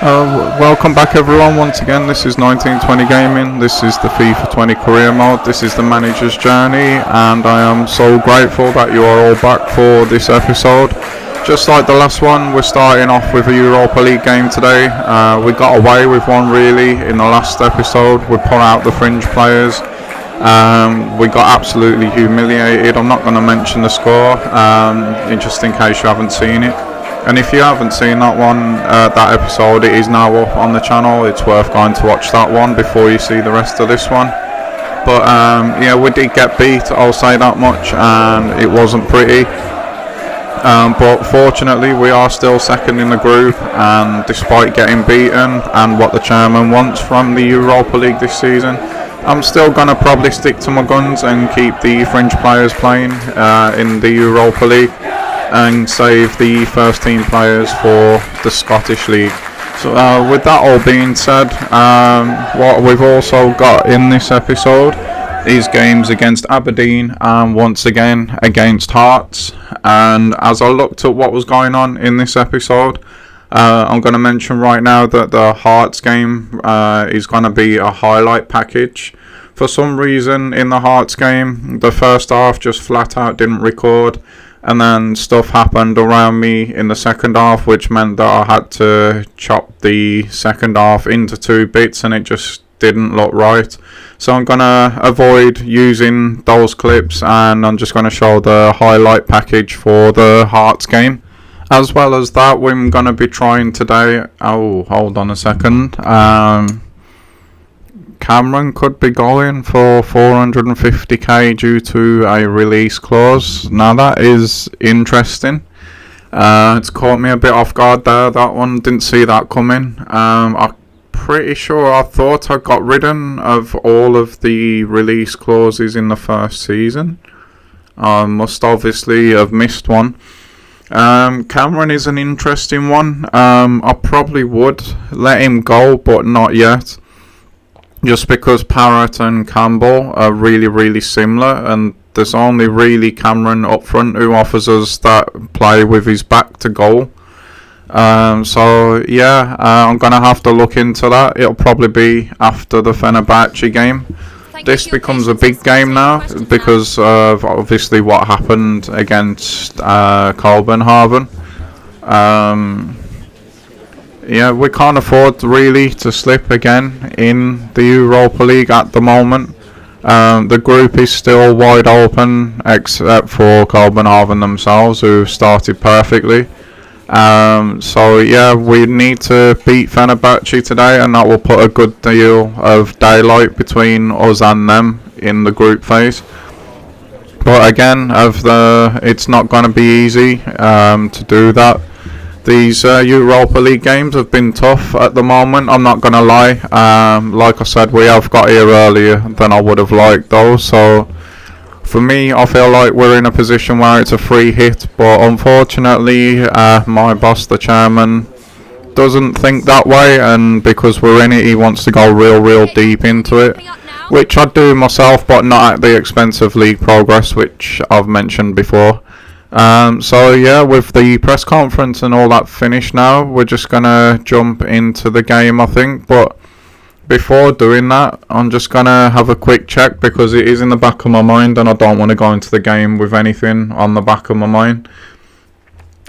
Welcome back everyone once again. This is 1920 Gaming. This is the FIFA 20 career mode. This is the manager's journey, and I am so grateful that you are all back for this episode. Just like the last one, we're starting off with a Europa League game today. We got away with one really in the last episode. We put out the fringe players. We got absolutely humiliated. I'm not going to mention the score, just in case you haven't seen it. And if you haven't seen that one, that episode, it is now up on the channel. It's worth going to watch that one before you see the rest of this one. But yeah, we did get beat, I'll say that much, and it wasn't pretty. But fortunately, we are still second in the group, and despite getting beaten and what the chairman wants from the Europa League this season, I'm still going to probably stick to my guns and keep the fringe players playing in the Europa League, and save the first team players for the Scottish League. So with that all being said, what we've also got in this episode is games against Aberdeen and once again against Hearts. And as I looked at what was going on in this episode, I'm going to mention right now that the Hearts game is going to be a highlight package. For some reason in the Hearts game, the first half just flat out didn't record. And then stuff happened around me in the second half, which meant that I had to chop the second half into 2 bits, and it just didn't look right. So I'm going to avoid using those clips, and I'm just going to show the highlight package for the Hearts game. As well as that, we're going to be trying today... Oh, hold on a second. Cameron could be going for 450k due to a release clause. Now that is interesting. It's caught me a bit off guard there. That one, didn't see that coming. I'm pretty sure I thought I got rid of all of the release clauses in the first season. I must obviously have missed one. Cameron is an interesting one. I probably would let him go, but not yet. Just because Parrott and Campbell are really similar, and there's only really Cameron up front who offers us that play with his back to goal. So yeah, I'm going to have to look into that. It'll probably be after the Fenerbahce game. This becomes a big game now because of obviously what happened against Kobenhaven. Yeah, we can't afford really to slip again in the Europa League at the moment. The group is still wide open except for Kobenhaven themselves, who started perfectly. So yeah, we need to beat Fenerbahce today, and that will put a good deal of daylight between us and them in the group phase. But again, it's not going to be easy to do that. These Europa League games have been tough at the moment, I'm not going to lie. Like I said, we have got here earlier than I would have liked though. So for me, I feel like we're in a position where it's a free hit. But unfortunately, my boss, the chairman, doesn't think that way. And because we're in it, he wants to go real deep into it. Which I do myself, but not at the expense of league progress, which I've mentioned before. So yeah, with the press conference and all that finished now, we're just gonna jump into the game, I think. But before doing that, I'm just gonna have a quick check because it is in the back of my mind, and I don't want to go into the game with anything on the back of my mind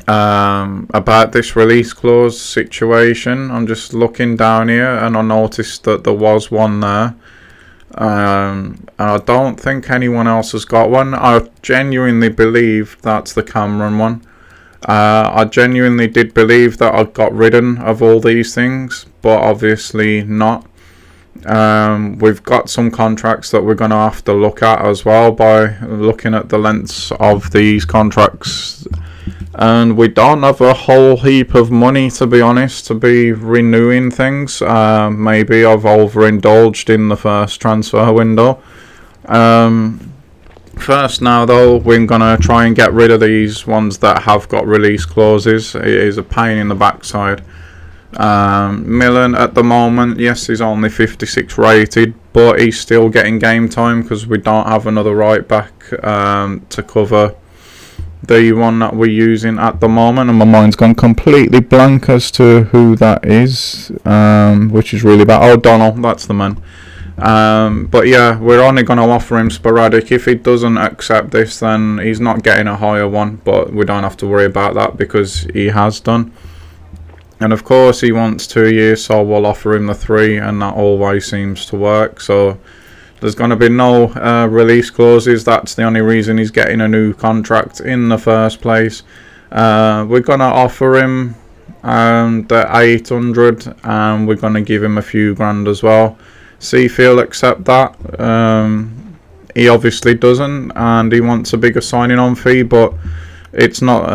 about this release clause situation. I'm just looking down here, and I noticed that there was one there. And I don't think anyone else has got one. I genuinely believe that's the Cameron one. I genuinely did believe that I got rid of all these things, but obviously not. We've got some contracts that we're going to have to look at as well by looking at the lengths of these contracts. And we don't have a whole heap of money, to be honest, to be renewing things. Maybe I've overindulged in the first transfer window. First now though, we're going to try and get rid of these ones that have got release clauses. It is a pain in the backside. Millen at the moment, yes, he's only 56 rated, but he's still getting game time because we don't have another right back to cover the one that we're using at the moment, and my mind's gone completely blank as to who that is, which is really bad. Oh, Donald, that's the man. But yeah, we're only going to offer him sporadic. If he doesn't accept this, then he's not getting a higher one, but we don't have to worry about that because he has done. And of course he wants 2 years, so we'll offer him the 3, and that always seems to work. So there's going to be no release clauses. That's the only reason he's getting a new contract in the first place. We're going to offer him the 800, and we're going to give him a few grand as well. See if he'll accept that. He obviously doesn't, and he wants a bigger signing on fee, but it's not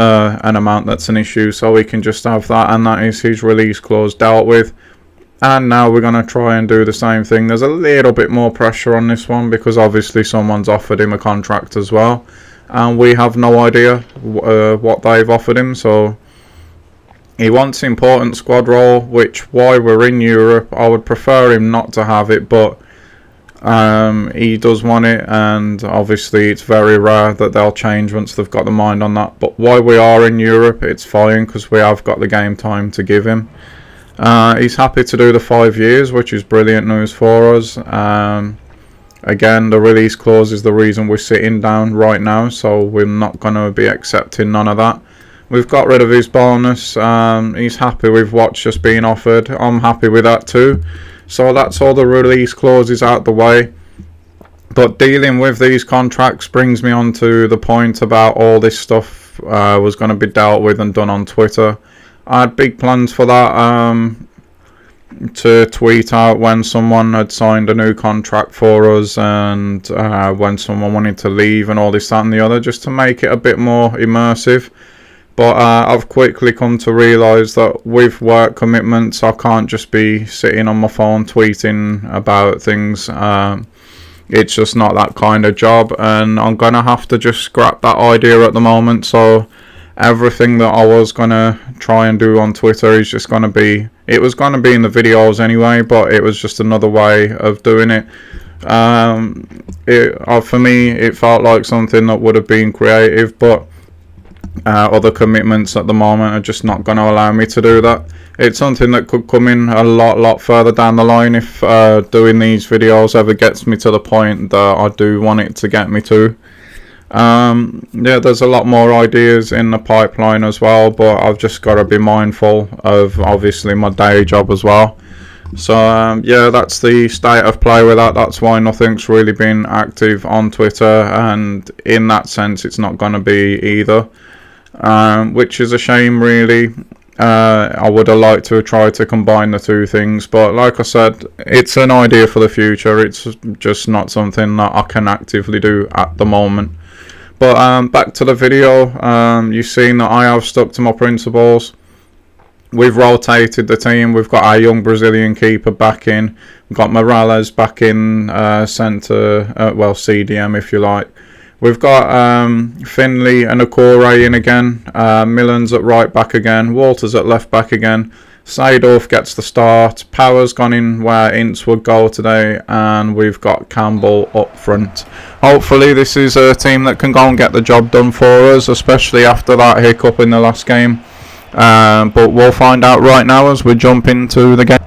an amount that's an issue, so we can just have that, and that is his release clause dealt with. And now we're going to try and do the same thing. There's a little bit more pressure on this one because obviously someone's offered him a contract as well, and we have no idea what they've offered him. So he wants important squad role, which, while we're in Europe, I would prefer him not to have it, but he does want it, and obviously it's very rare that they'll change once they've got the mind on that. But while we are in Europe, it's fine because we have got the game time to give him. He's happy to do the 5 years, which is brilliant news for us. Again, the release clause is the reason we're sitting down right now, so we're not going to be accepting none of that. We've got rid of his bonus. He's happy with what's just been offered. I'm happy with that too. So that's all the release clauses out the way. But dealing with these contracts brings me on to the point about all this stuff was going to be dealt with and done on Twitter. I had big plans for that, to tweet out when someone had signed a new contract for us, and when someone wanted to leave, and all this, that and the other, just to make it a bit more immersive. But I've quickly come to realise that with work commitments, I can't just be sitting on my phone tweeting about things. It's just not that kind of job, and I'm going to have to just scrap that idea at the moment. So everything that I was going to try and do on Twitter is just going to be... It was going to be in the videos anyway, but it was just another way of doing it. For me, it felt like something that would have been creative, but other commitments at the moment are just not going to allow me to do that. It's something that could come in a lot further down the line if doing these videos ever gets me to the point that I do want it to get me to. Yeah, there's a lot more ideas in the pipeline as well, but I've just got to be mindful of obviously my day job as well. So yeah, that's the state of play with that. That's why nothing's really been active on Twitter, and in that sense it's not going to be either, which is a shame really. I would have liked to have tried to combine the two things, but like I said, it's an idea for the future. It's just not something that I can actively do at the moment. But back to the video, you've seen that I have stuck to my principles. We've rotated the team. We've got our young Brazilian keeper back in. We've got Morales back in centre, well, CDM if you like. We've got Finley and Okore in again. Millen's at right back again. Walters at left back again. Seedorf gets the start. Power's gone in where Ince would go today, and we've got Campbell up front. Hopefully this is a team that can go and get the job done for us, especially after that hiccup in the last game. But we'll find out right now as we jump into the game.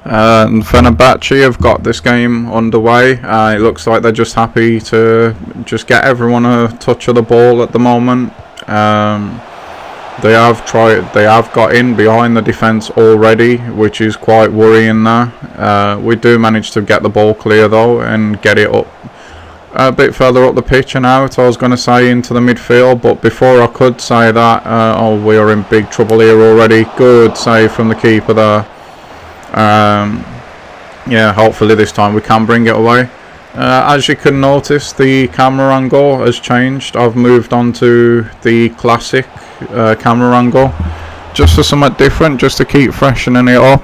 And Fenerbahce have got this game underway. It looks like they're just happy to just get everyone a touch of the ball at the moment. They have got in behind the defence already, which is quite worrying there. We do manage to get the ball clear though and get it up a bit further up the pitch and out, I was going to say, into the midfield. But before I could say that, oh, we are in big trouble here already. Good save from the keeper there. Yeah, hopefully this time we can bring it away. As you can notice, the camera angle has changed. I've moved on to the classic camera angle, just for something different, just to keep freshening it up.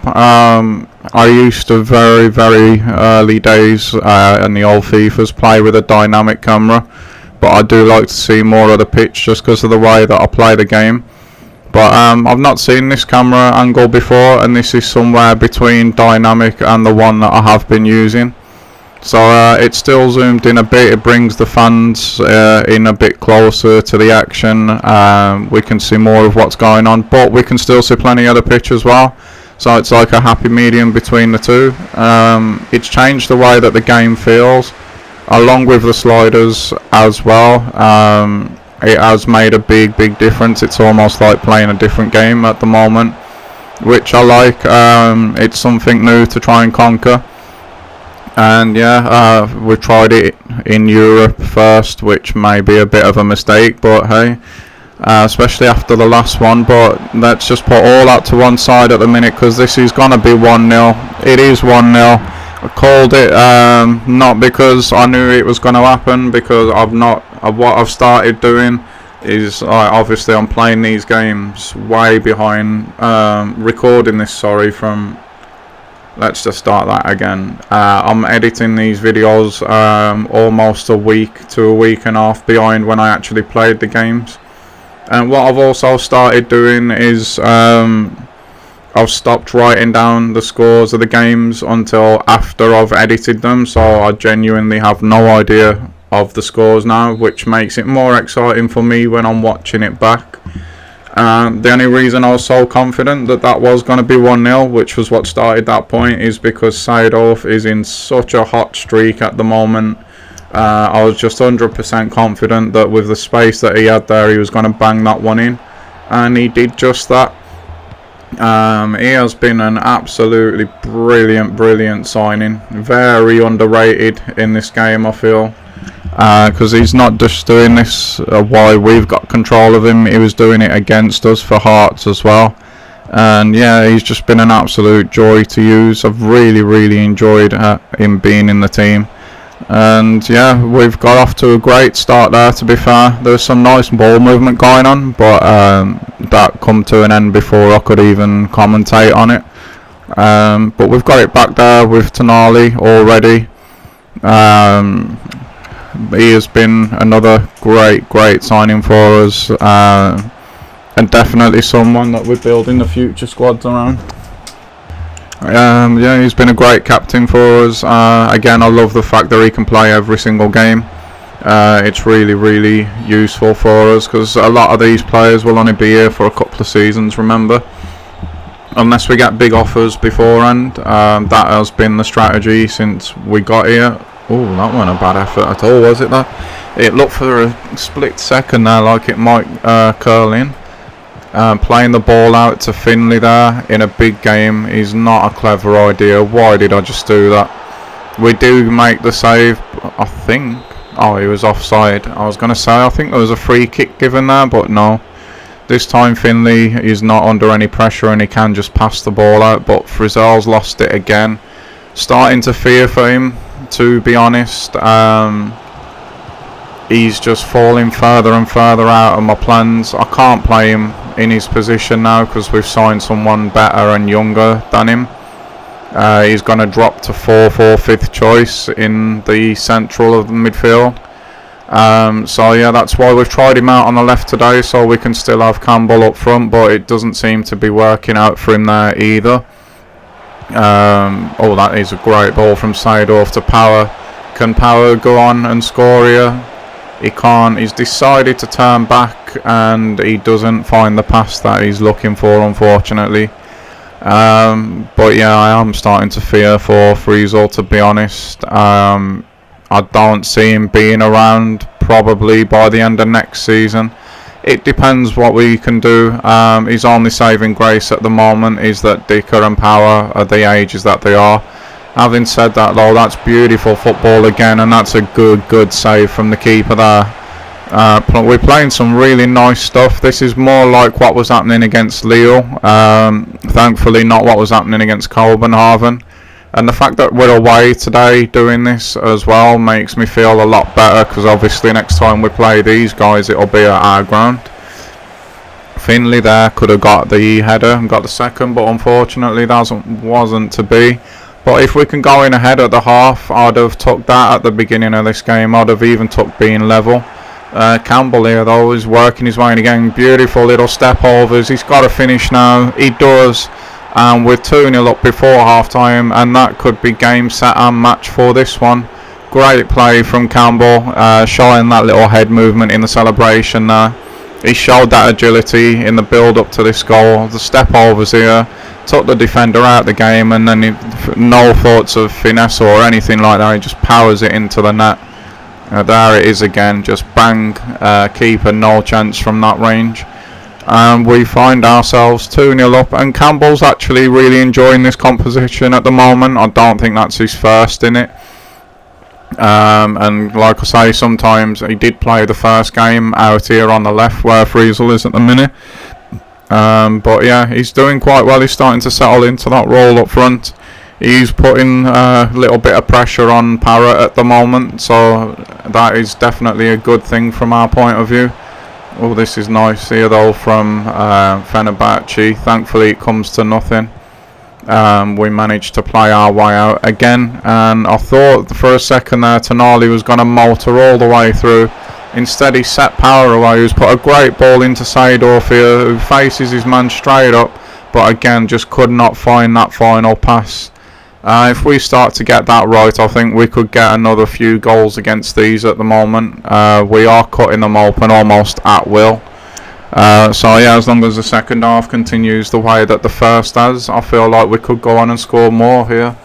I used to very early days in the old FIFAs play with a dynamic camera, but I do like to see more of the pitch just because of the way that I play the game. But I've not seen this camera angle before, and this is somewhere between dynamic and the one that I have been using. So it's still zoomed in a bit. It brings the fans in a bit closer to the action. We can see more of what's going on, but we can still see plenty of the pitch as well. So it's like a happy medium between the two. It's changed the way that the game feels, along with the sliders as well. It has made a big difference. It's almost like playing a different game at the moment, which I like. It's something new to try and conquer. And yeah, we tried it in Europe first, which may be a bit of a mistake, but hey, especially after the last one. But let's just put all that to one side at the minute, because this is going to be 1-0. It is 1-0. I called it, not because I knew it was going to happen, because what I've started doing is, obviously I'm playing these games way behind, recording this, from, let's just start that again. I'm editing these videos almost a week to a week and a half behind when I actually played the games. And what I've also started doing is I've stopped writing down the scores of the games until after I've edited them, so I genuinely have no idea of the scores now, which makes it more exciting for me when I'm watching it back. The only reason I was so confident that was going to be 1-0, which was what started that point, is because Seedorf is in such a hot streak at the moment. I was just 100% confident that with the space that he had there, he was going to bang that one in, and he did just that. He has been an absolutely brilliant signing. Very underrated in this game, I feel. Because he's not just doing this while we've got control of him, he was doing it against us for Hearts as well. And yeah, he's just been an absolute joy to use. I've really enjoyed him being in the team. And yeah, we've got off to a great start there, to be fair. There's some nice ball movement going on, but that come to an end before I could even commentate on it. But we've got it back there with Tonali already. He has been another great signing for us, and definitely someone that we're building the future squads around. Yeah, he's been a great captain for us. Again, I love the fact that he can play every single game. It's really useful for us, because a lot of these players will only be here for a couple of seasons, remember, unless we get big offers beforehand. That has been the strategy since we got here. Oh, that wasn't a bad effort at all, was it? That it looked for a split second there like it might curl in. Playing the ball out to Finley there in a big game is not a clever idea. Why did I just do that? We do make the save, I think. Oh, he was offside. I was going to say, I think there was a free kick given there, but no. This time Finley is not under any pressure and he can just pass the ball out, but Frizzell's lost it again. Starting to fear for him, to be honest. He's just falling further and further out of my plans. I can't play him in his position now because we've signed someone better and younger than him. He's going to drop to 4-4 fifth choice in the central of the midfield. So yeah, that's why we've tried him out on the left today, so we can still have Campbell up front, but it doesn't seem to be working out for him there either. Oh, that is a great ball from Seedorf to Power. Can Power go on and score here? He can't. He's decided to turn back and he doesn't find the pass that he's looking for, unfortunately. But yeah, I am starting to fear for Frizzell, to be honest. I don't see him being around probably by the end of next season. It depends what we can do. His only saving grace at the moment is that Dicker and Power are the ages that they are. Having said that though, that's beautiful football again, and that's a good save from the keeper there. We're playing some really nice stuff. This is more like what was happening against Lille. Thankfully not what was happening against Kobenhaven. And the fact that we're away today doing this as well makes me feel a lot better, because obviously next time we play these guys it'll be at our ground. Finley there could have got the header and got the second, but unfortunately that wasn't to be. But if we can go in ahead at the half, I'd have took that at the beginning of this game. I'd have even took being level. Campbell here though is working his way in again. Beautiful little step overs. He's got to finish now. He does. and we're 2-0 up before half time, and that could be game, set and match for this one. Great play from Campbell, showing that little head movement in the celebration there. He showed that agility in the build up to this goal. The step overs here took the defender out of the game, and then no thoughts of finesse or anything like that, he just powers it into the net. There it is again, just bang, keeper no chance from that range. And we find ourselves 2-0 up, and Campbell's actually really enjoying this composition at the moment. I don't think that's his first in it. And like I say, sometimes he did play the first game out here on the left where Friesel is at the minute. But yeah, he's doing quite well. He's starting to settle into that role up front. He's putting a little bit of pressure on Parrott at the moment, so that is definitely a good thing from our point of view. Oh, this is nice here though from Fenerbahce. Thankfully it comes to nothing. We managed to play our way out again, and I thought for a second there Tonali was going to motor all the way through. Instead he set power away, who's put a great ball into Seedorf here, who faces his man straight up, but again just could not find that final pass. If we start to get that right, I think we could get another few goals against these at the moment. We are cutting them open almost at will. So yeah, as long as the second half continues the way that the first has, I feel like we could go on and score more here.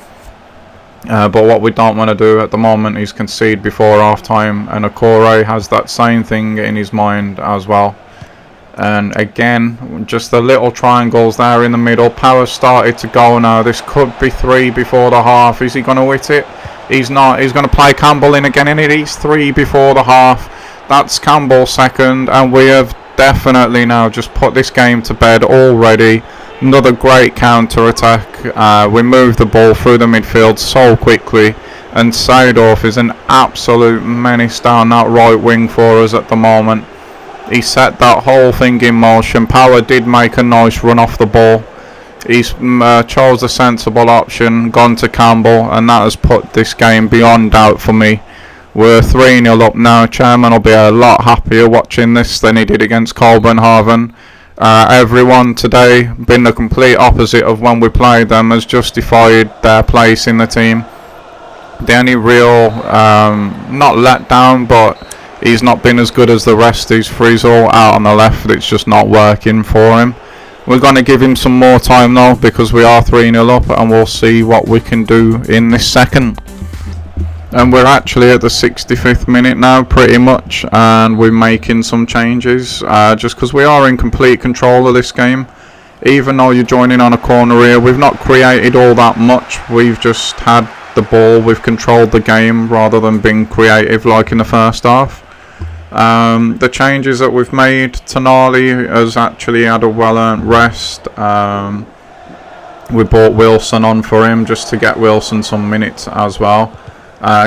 But what we don't want to do at the moment is concede before half time, and Okore has that same thing in his mind as well. And again, just the little triangles there in the middle. Power started to go now. This could be 3 before the half. Is he going to hit it? He's not. He's going to play Campbell in again, and it is 3 before the half. That's Campbell's second, and we have definitely now just put this game to bed already. Another great counter attack. We move the ball through the midfield so quickly, and Seedorf is an absolute menace down that right wing for us at the moment. He set that whole thing in motion. Power did make a nice run off the ball. He's chose a sensible option, gone to Campbell, and that has put this game beyond doubt for me. We're 3-0 up now. Chairman will be a lot happier watching this than he did against Kobenhaven. Everyone today, been the complete opposite of when we played them, has justified their place in the team. The only real, not let down, but he's not been as good as the rest. He's Friesel out on the left. It's just not working for him. We're going to give him some more time though, because we are 3-0 up, and we'll see what we can do in this second. And we're actually at the 65th minute now, pretty much, and we're making some changes, just because we are in complete control of this game. Even though you're joining on a corner here, we've not created all that much. We've just had the ball, we've controlled the game rather than being creative like in the first half. The changes that we've made, Tonali has actually had a well-earned rest. We brought Wilson on for him just to get Wilson some minutes as well.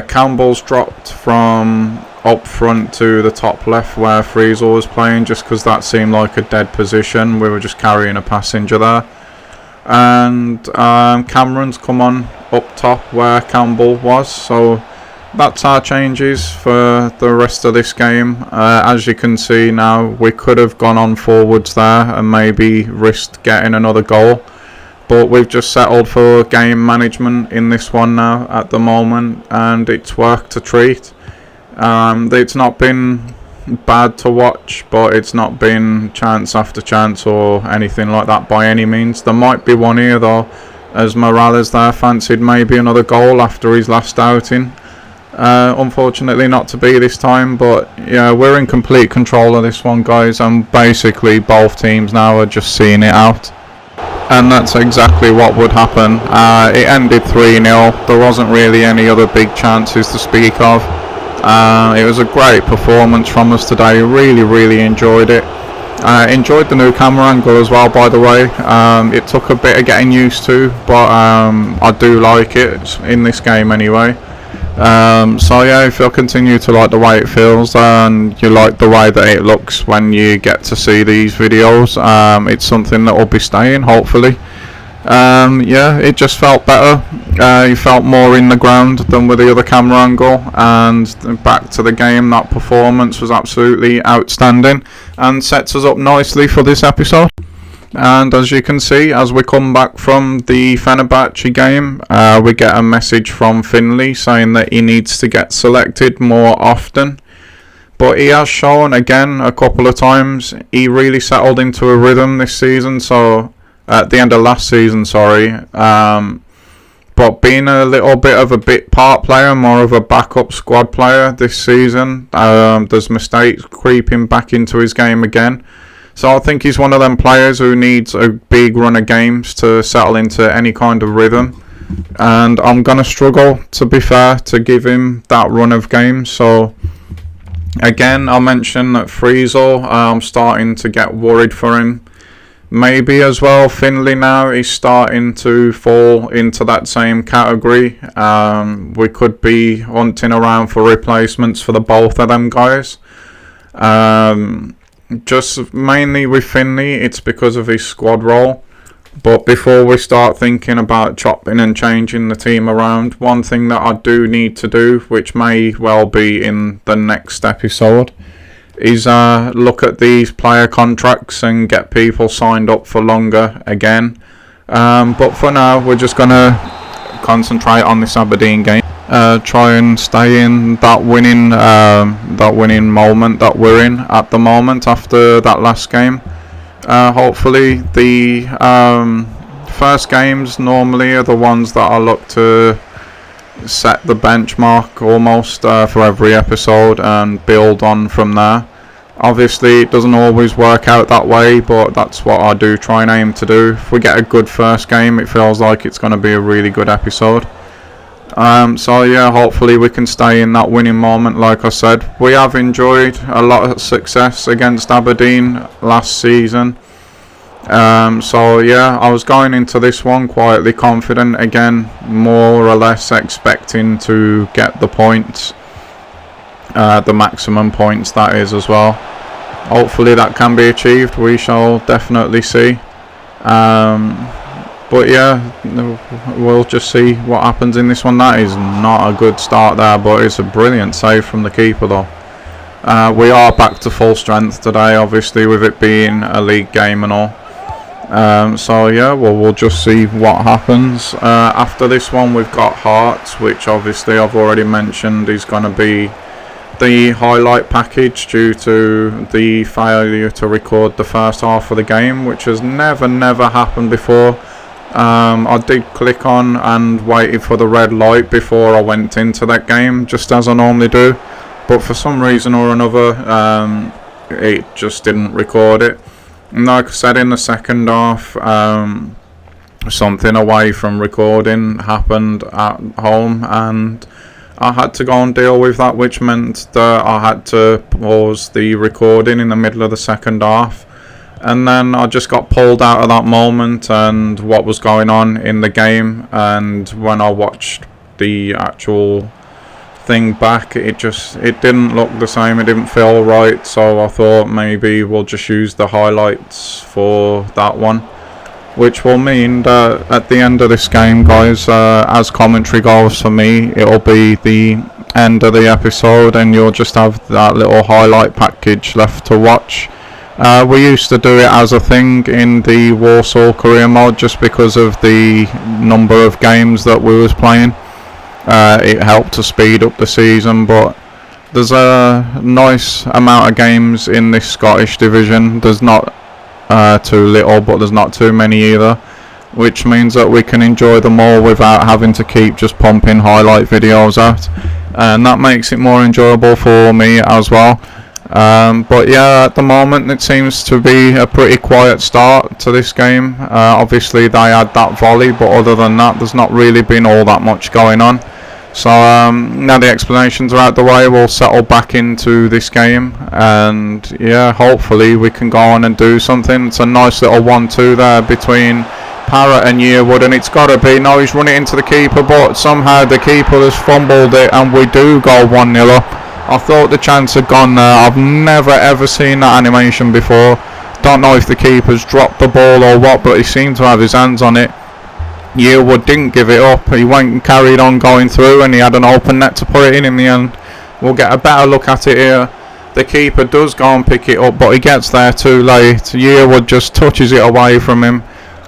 Campbell's dropped from up front to the top left where Friesel was playing, just because that seemed like a dead position. We were just carrying a passenger there. And Cameron's come on up top where Campbell was, so that's our changes for the rest of this game. As you can see now, we could have gone on forwards there and maybe risked getting another goal, but we've just settled for game management in this one now at the moment, and it's worked a treat. It's not been bad to watch, but it's not been chance after chance or anything like that by any means. There might be one here though, as Morales there fancied maybe another goal after his last outing. Unfortunately not to be this time, but yeah, we're in complete control of this one, guys, and basically both teams now are just seeing it out. And that's exactly what would happen. It ended 3-0. There wasn't really any other big chances to speak of. It was a great performance from us today. Really enjoyed it. Enjoyed the new camera angle as well, by the way. It took a bit of getting used to, but I do like it in this game anyway. So yeah, if you'll continue to like the way it feels and you like the way that it looks when you get to see these videos, it's something that will be staying, hopefully. Yeah, it just felt better. You felt more in the ground than with the other camera angle, and back to the game, that performance was absolutely outstanding and sets us up nicely for this episode. And as you can see, as we come back from the Fenerbahce game, we get a message from Finley saying that he needs to get selected more often. But he has shown again a couple of times he really settled into a rhythm this season. So at the end of last season, but being a little bit of a bit part player, more of a backup squad player this season, there's mistakes creeping back into his game again. So I think he's one of them players who needs a big run of games to settle into any kind of rhythm. And I'm going to struggle, to be fair, to give him that run of games. So again, I'll mention that Friesel, I'm starting to get worried for him. Maybe as well, Finley now is starting to fall into that same category. We could be hunting around for replacements for the both of them guys. Just mainly with Finley, it's because of his squad role. But before we start thinking about chopping and changing the team around, one thing that I do need to do, which may well be in the next episode, is look at these player contracts and get people signed up for longer again. But for now, we're just going to concentrate on this Aberdeen game. Try and stay in that winning moment that we're in at the moment after that last game. Hopefully the first games normally are the ones that I look to set the benchmark almost for every episode and build on from there. Obviously it doesn't always work out that way, but that's what I do try and aim to do. If we get a good first game, it feels like it's going to be a really good episode. So yeah, hopefully we can stay in that winning moment. Like I said, we have enjoyed a lot of success against Aberdeen last season. So yeah, I was going into this one quietly confident again, more or less expecting to get the points, the maximum points that is as well. Hopefully that can be achieved, we shall definitely see. But yeah, we'll just see what happens in this one. That is not a good start there, but it's a brilliant save from the keeper though. We are back to full strength today, obviously, with it being a league game and all. So yeah, we'll just see what happens. After this one we've got Hearts, which obviously I've already mentioned is going to be the highlight package due to the failure to record the first half of the game, which has never happened before. I did click on and waited for the red light before I went into that game, just as I normally do, but for some reason or another it just didn't record it. And like I said, in the second half, something away from recording happened at home and I had to go and deal with that, which meant that I had to pause the recording in the middle of the second half. And then I just got pulled out of that moment and what was going on in the game, and when I watched the actual thing back, it didn't look the same, it didn't feel right, so I thought maybe we'll just use the highlights for that one, which will mean that at the end of this game, guys, as commentary goes for me, it'll be the end of the episode and you'll just have that little highlight package left to watch. We used to do it as a thing in the Warsaw career mode just because of the number of games that we was playing. It helped to speed up the season, but there's a nice amount of games in this Scottish division. There's not too little, but there's not too many either, which means that we can enjoy them all without having to keep just pumping highlight videos out, and that makes it more enjoyable for me as well. But yeah, at the moment it seems to be a pretty quiet start to this game. Obviously they had that volley, but other than that there's not really been all that much going on. So now the explanations are out the way, we'll settle back into this game and yeah, hopefully we can go on and do something. It's a nice little 1-2 there between Parrott and Yearwood, and it's got to be, no, he's run it into the keeper, but somehow the keeper has fumbled it and we do go 1-0 up. I thought the chance had gone there. I've never ever seen that animation before. Don't know if the keeper's dropped the ball or what, but he seemed to have his hands on it. Yearwood didn't give it up. He went and carried on going through, and he had an open net to put it in the end. We'll get a better look at it here. The keeper does go and pick it up, but he gets there too late. Yearwood just touches it away from him,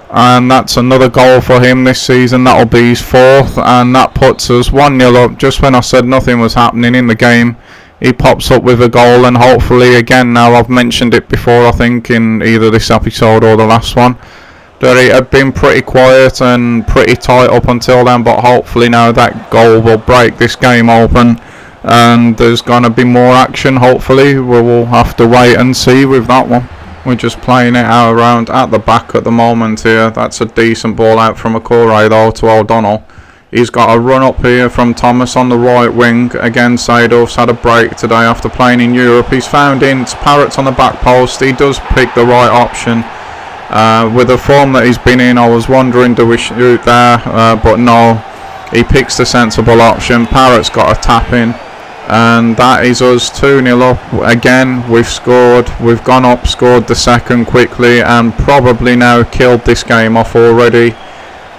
and that's another goal for him this season. That'll be his 4th, and that puts us 1-0 up. Just when I said nothing was happening in the game, he pops up with a goal, and hopefully again, now I've mentioned it before, I think in either this episode or the last one, that it had been pretty quiet and pretty tight up until then, but hopefully now that goal will break this game open and there's going to be more action. Hopefully we will have to wait and see with that one. We're just playing it out around at the back at the moment here. That's a decent ball out from Akure though to O'Donnell. He's got a run up here from Thomas on the right wing. Again, Seydorf's had a break today after playing in Europe. He's found Ince. Parrott's on the back post. He does pick the right option. With the form that he's been in, I was wondering, do we shoot there? But no, he picks the sensible option. Parrott's got a tap in. And that is us 2-0 up. Again, we've scored. We've gone up, scored the second quickly, and probably now killed this game off already.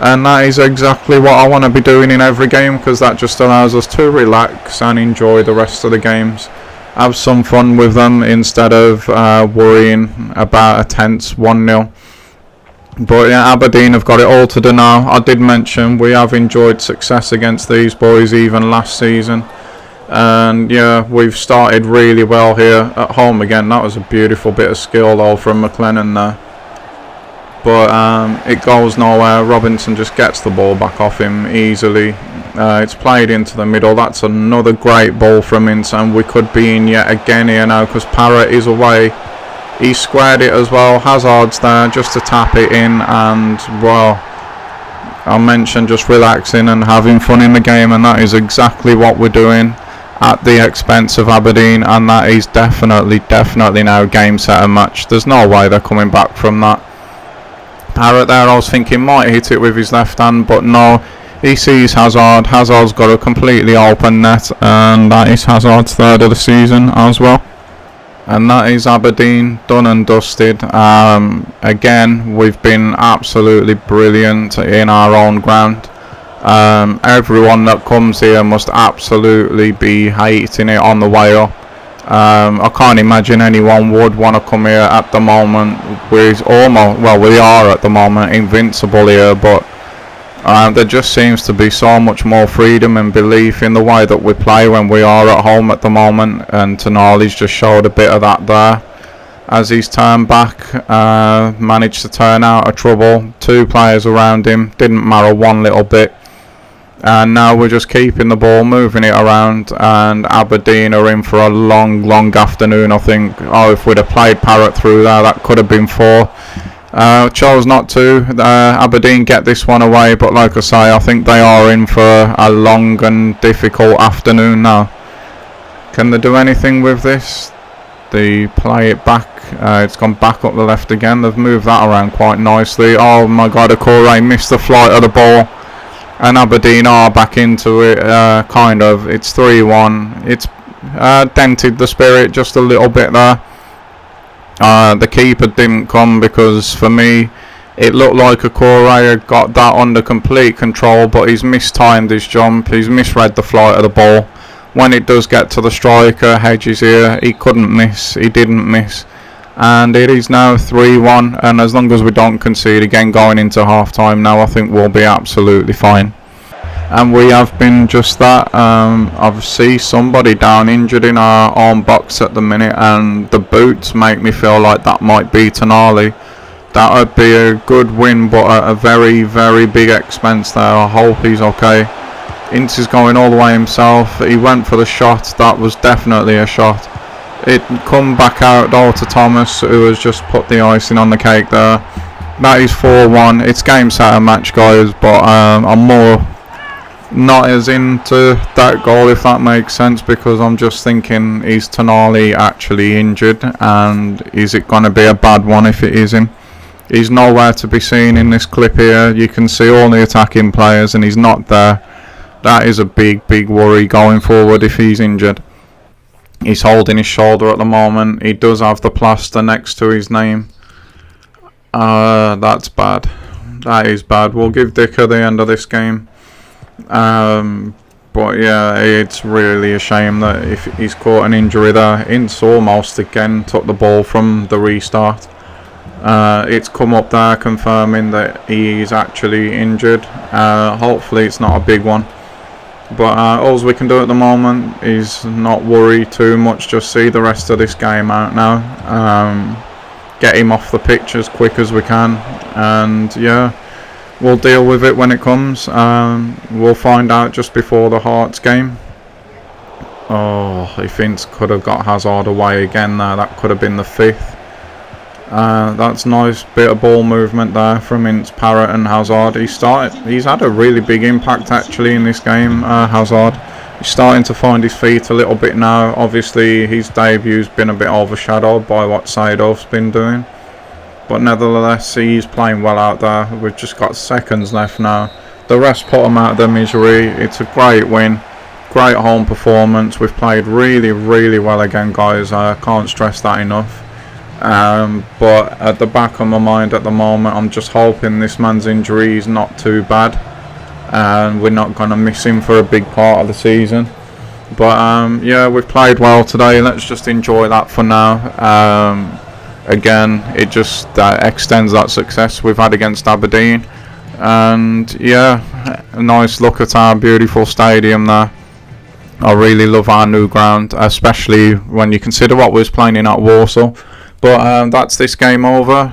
And that is exactly what I want to be doing in every game, because that just allows us to relax and enjoy the rest of the games. Have some fun with them instead of worrying about a tense 1-0. But yeah, Aberdeen have got it all to do now. I did mention we have enjoyed success against these boys even last season. And yeah, we've started really well here at home again. That was a beautiful bit of skill though from McLennan there. But it goes nowhere. Robinson just gets the ball back off him easily. It's played into the middle. That's another great ball from Ince, and we could be in yet again here now because Parrott is away. He squared it as well. Hazard's there just to tap it in, and well, I mentioned just relaxing and having fun in the game, and that is exactly what we're doing at the expense of Aberdeen, and that is definitely now game, set and match. There's no way they're coming back from that. Parrott there, I was thinking might hit it with his left hand, but no, he sees Hazard. Hazard's got a completely open net, and that is Hazard's 3rd of the season as well. And that is Aberdeen done and dusted. Again, we've been absolutely brilliant in our own ground. Everyone that comes here must absolutely be hating it on the way up. I can't imagine anyone would want to come here at the moment. We're almost, well, we are at the moment invincible here, but there just seems to be so much more freedom and belief in the way that we play when we are at home at the moment, and Tonali's just showed a bit of that there as he's turned back, managed to turn out of trouble. 2 players around him, didn't matter one little bit. And now we're just keeping the ball, moving it around, and Aberdeen are in for a long afternoon, I think. Oh, if we'd have played Parrott through there, that could have been 4. Chose not to. Aberdeen get this one away, but like I say, I think they are in for a long and difficult afternoon now. Can they do anything with this? They play it back. It's gone back up the left again. They've moved that around quite nicely. Oh my god, Akure missed the flight of the ball. And Aberdeen are back into it, kind of. It's 3-1. It's dented the spirit just a little bit there. The keeper didn't come because, for me, it looked like Akure had got that under complete control, but he's mistimed his jump. He's misread the flight of the ball. When it does get to the striker, Hedges here, he couldn't miss. He didn't miss. And it is now 3-1, and as long as we don't concede again going into half time now, I think we'll be absolutely fine. And we have been just that. I see somebody down injured in our own box at the minute, and the boots make me feel like that might be Tonali. That would be a good win, but at a very big expense there. I hope he's okay. Ince is going all the way himself. He went for the shot. That was definitely a shot. It come back out though to Thomas, who has just put the icing on the cake there. That is 4-1. It's game, set and match, guys, but I'm more not as into that goal, if that makes sense, because I'm just thinking, is Tonali actually injured, and is it going to be a bad one if it is him? He's nowhere to be seen in this clip here. You can see all the attacking players and he's not there. That is a big worry going forward if he's injured. He's holding his shoulder at the moment. He does have the plaster next to his name. That's bad. That is bad. We'll give Dicker the end of this game. But yeah, it's really a shame that if he's caught an injury there. Ince almost again took the ball from the restart. It's come up there confirming that he's actually injured. Hopefully it's not a big one. But all we can do at the moment is not worry too much, just see the rest of this game out now. Get him off the pitch as quick as we can. And yeah, we'll deal with it when it comes. We'll find out just before the Hearts game. Oh, if Ince could have got Hazard away again there, that could have been the 5th. That's nice bit of ball movement there from Ince, Parrott and Hazard. He's had a really big impact actually in this game, Hazard. He's starting to find his feet a little bit now. Obviously his debut's been a bit overshadowed by what Seedorf's been doing. But nevertheless, he's playing well out there. We've just got seconds left now. The rest put them out of their misery. It's a great win. Great home performance. We've played really, really well again, guys. I can't stress that enough. But at the back of my mind at the moment, I'm just hoping this man's injury is not too bad. And we're not going to miss him for a big part of the season. But yeah, we've played well today. Let's just enjoy that for now. Again, it just extends that success we've had against Aberdeen. And yeah, a nice look at our beautiful stadium there. I really love our new ground, especially when you consider what we was playing in at Warsaw. But that's this game over.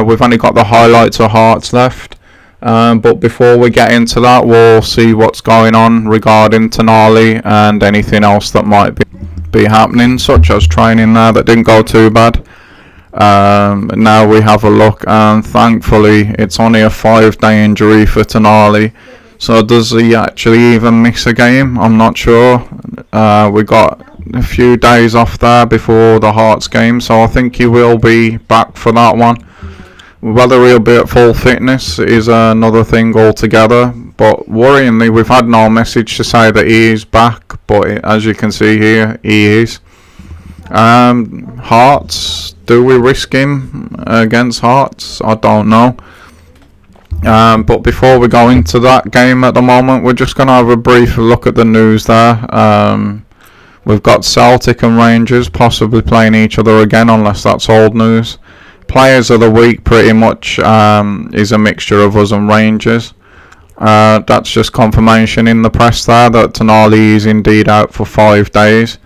We've only got the highlights of Hearts left. But before we get into that, we'll see what's going on regarding Tonali and anything else that might be happening, such as training there that didn't go too bad. Now we have a look, and thankfully it's only a 5-day injury for Tonali. So does he actually even miss a game? I'm not sure. We got a few days off there before the Hearts game, so I think he will be back for that one. Whether he'll be at full fitness is another thing altogether, but worryingly we've had no message to say that he is back, but as you can see here, he is. Hearts, do we risk him against Hearts? I don't know. But before we go into that game at the moment, we're just going to have a brief look at the news there. We've got Celtic and Rangers possibly playing each other again, unless that's old news. Players of the week pretty much is a mixture of us and Rangers. That's just confirmation in the press there that Tonali is indeed out for 5 days.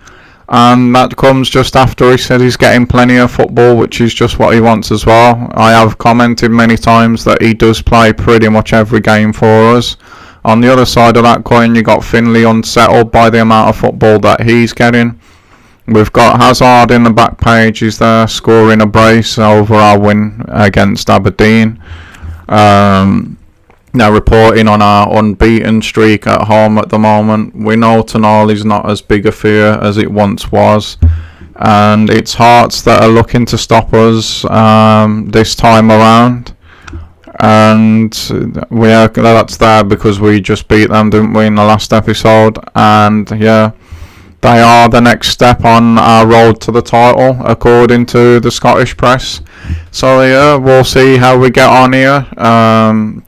And that comes just after he said he's getting plenty of football, which is just what he wants as well. I have commented many times that he does play pretty much every game for us. On the other side of that coin, you got Finlay unsettled by the amount of football that he's getting. We've got Hazard in the back pages there, scoring a brace over our win against Aberdeen. Now reporting on our unbeaten streak at home at the moment. We know Tonali's not as big a fear as it once was. And it's Hearts that are looking to stop us this time around. And that's there because we just beat them, didn't we, in the last episode. And yeah, they are the next step on our road to the title, according to the Scottish press. So yeah, we'll see how we get on here.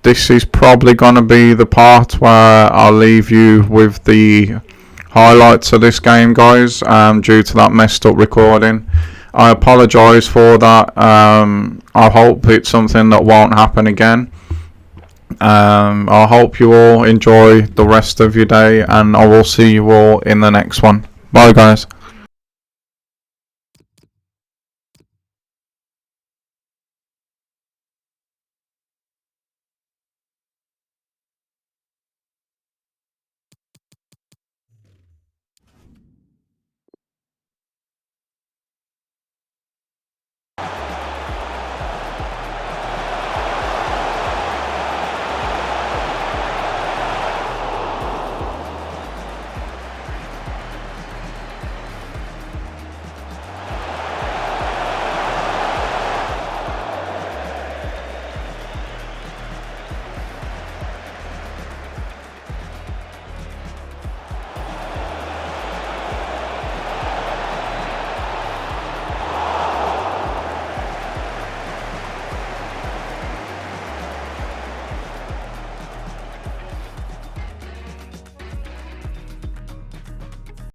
This is probably going to be the part where I'll leave you with the highlights of this game, guys, due to that messed up recording. I apologise for that. I hope it's something that won't happen again. I hope you all enjoy the rest of your day, and I will see you all in the next one. Bye, guys.